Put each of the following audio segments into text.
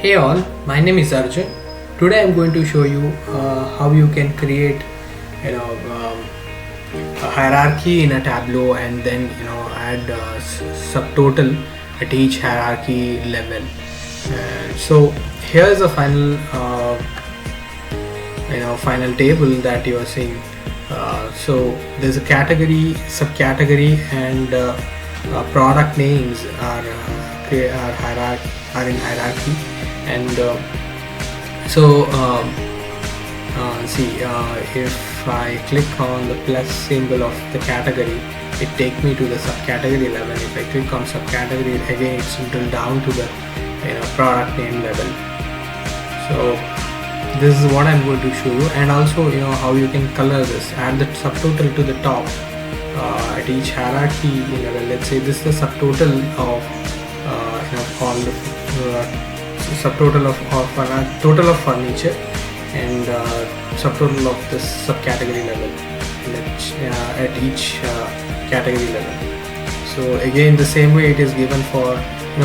Hey all, my name is Arjun. Today I'm going to show you how you can create, you know, a hierarchy in a Tableau and then add subtotal at each hierarchy level. So here's a final table that you are seeing. So there's a category, subcategory, and product names are in hierarchy, and if I click on the plus symbol of the category, it takes me to the subcategory level. If I click on subcategory, again it's drilled down to the product name level. So this is what I'm going to show you, and also how you can color this. Add the subtotal to the top at each hierarchy level. Let's say this is the subtotal of all the subtotal of total of furniture, and subtotal of the subcategory level at each category level. So again, the same way it is given for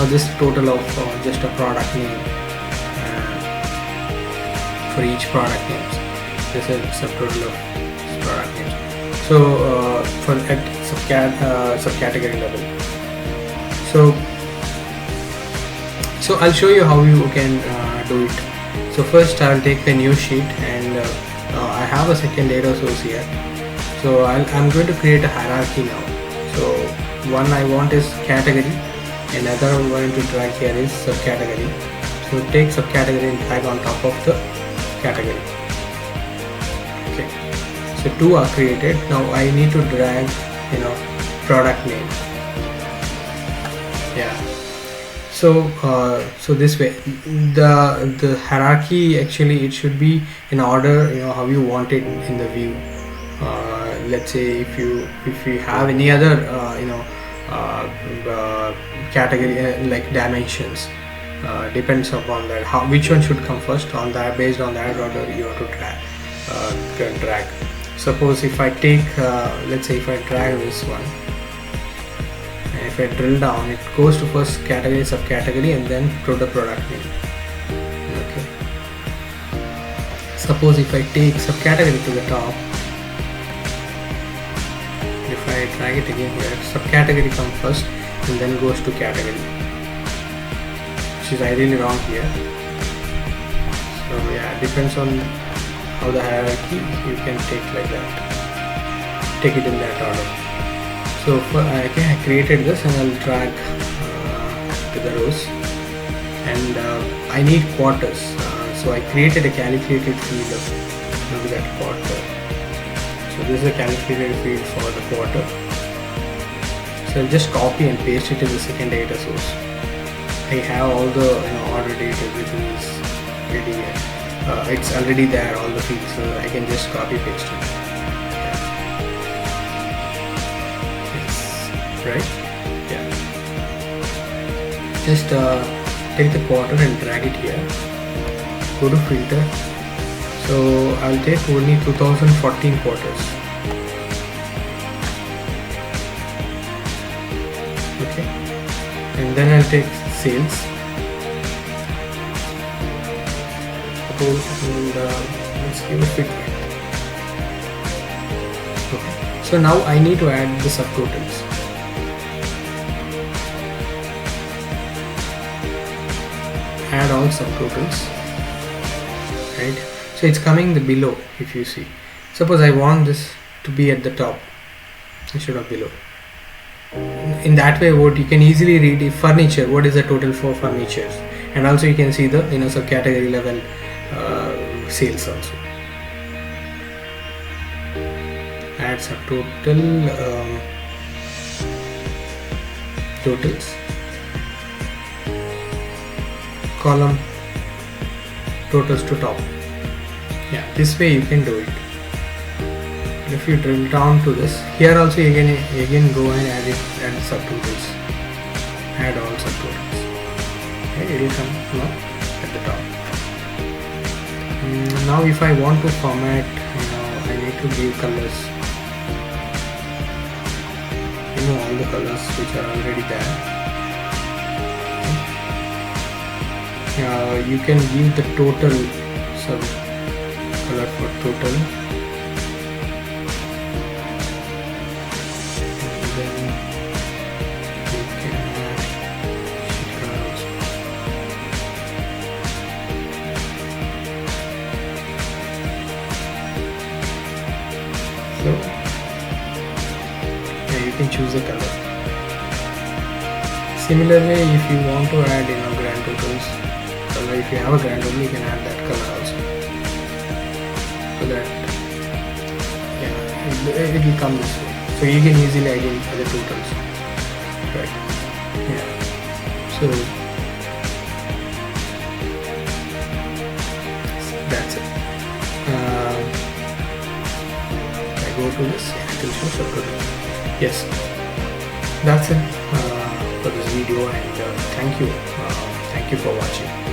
this total of just a product name for each product names. This is subtotal of product names. So for at subcategory level. So I'll show you how you can do it. So first I'll take a new sheet, and I have a second data source here. So I'm going to create a hierarchy now. So one I want is category, another I'm going to drag here is subcategory. So take subcategory and drag on top of the category. Okay. So two are created. Now I need to drag product name. Yeah. So this way, the hierarchy, actually it should be in order how you want it in the view. Let's say if you have any other category like dimensions, depends upon that which one should come first. On that, based on that order you have to drag. Suppose if I take let's say if I drag this one, if I drill down, it goes to first category, subcategory, and then to the product name. Okay. Suppose if I take subcategory to the top, if I drag it again here, subcategory comes first and then goes to category, which is ideally wrong here. So yeah, depends on how the hierarchy you can take like that. Take it in that order. So I created this, and I'll drag to the rows, and I need quarters. So I created a calculated field of that quarter. So this is a calculated field for the quarter. So I'll just copy and paste it in the second data source. I have all the order data, everything is ready. It's already there, all the fields, so I can just copy paste it. Right? Yeah. Just take the quarter and drag it here. Go to filter. So I'll take only 2014 quarters. Okay. And then I'll take sales. Suppose, and let's give a fit. Okay. So now I need to add the subtotals. Add all subtotals, right? So it's coming below. If you see, suppose I want this to be at the top instead of below. In that way, what you can easily read if furniture, what is the total for furnitures, and also you can see the subcategory level sales also. Add subtotal totals. Column totals to top. Yeah, this way you can do it. If you drill down to this, here also again go and add subtotals. Add all subtotals. Okay, it will come now at the top. Now if I want to format, I need to give colors. All the colors which are already there. You can give the total some color for total, and then you can add sheet color also. So yeah, you can choose the color. Similarly, if you want to add grand totals color, if you have a grand total, you can add that color also, so that yeah, it will come this way, so you can easily identify the totals, right? Yeah, so that's it. I go to this, I can show total. Yes, that's it for this video, and thank you for watching.